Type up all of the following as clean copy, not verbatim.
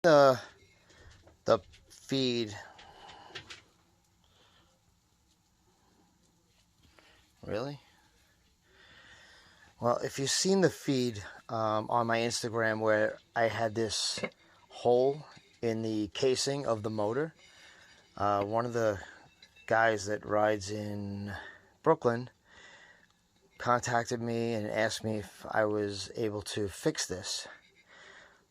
the feed. Really? Well, if you've seen the feed on my Instagram where I had this hole in the casing of the motor, one of the guys that rides in Brooklyn contacted me and asked me if I was able to fix this.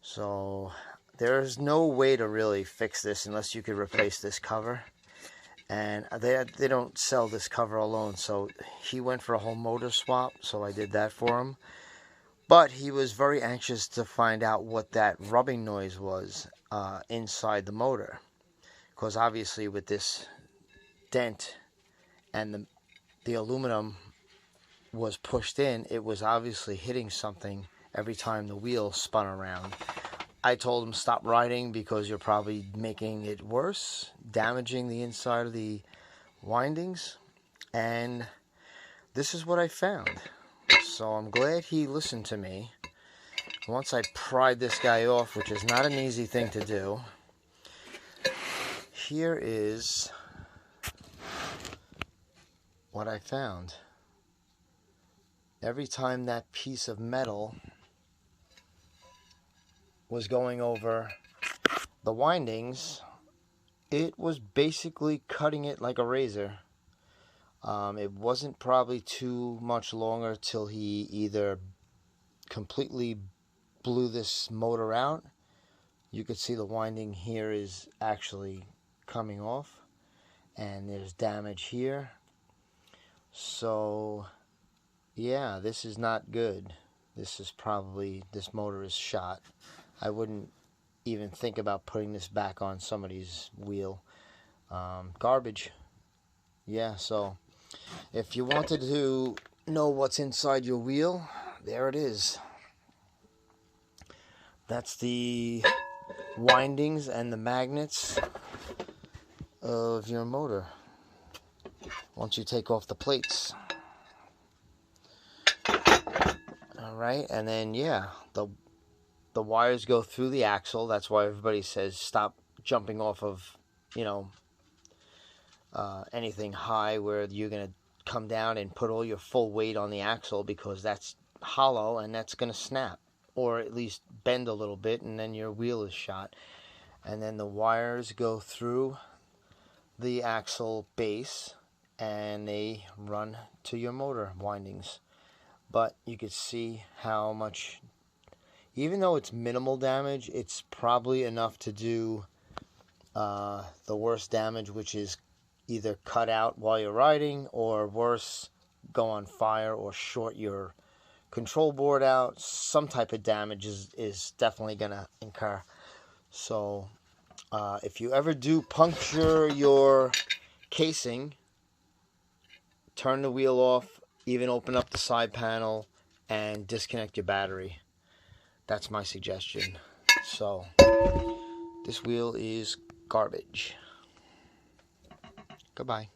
So there's no way to really fix this unless you could replace this cover. And they don't sell this cover alone, so he went for a whole motor swap, so I did that for him. But he was very anxious to find out what that rubbing noise was inside the motor. Because obviously with this dent and the aluminum was pushed in, it was obviously hitting something every time the wheel spun around. I told him stop riding because you're probably making it worse, damaging the inside of the windings, and this is what I found. So I'm glad he listened to me. Once I pried this guy off, which is not an easy thing to do, here is what I found. Every time that piece of metal was going over the windings, it was basically cutting it like a razor. It wasn't probably too much longer till he either completely blew this motor out. You could see the winding here is actually coming off, and there's damage here. So yeah, this is not good. This motor is shot. I wouldn't even think about putting this back on somebody's wheel. Garbage. Yeah, so if you wanted to know what's inside your wheel, there it is. That's the windings and the magnets of your motor once you take off the plates. Alright, and then yeah, the wires go through the axle. That's why everybody says stop jumping off of, anything high where you're going to come down and put all your full weight on the axle, because that's hollow and that's going to snap, or at least bend a little bit, and then your wheel is shot. And then the wires go through the axle base and they run to your motor windings. But you can see how much, even though it's minimal damage, it's probably enough to do the worst damage, which is either cut out while you're riding, or worse, go on fire or short your control board out. Some type of damage is definitely going to incur. So if you ever do puncture your casing, turn the wheel off, even open up the side panel and disconnect your battery. That's my suggestion. So this wheel is garbage. Goodbye.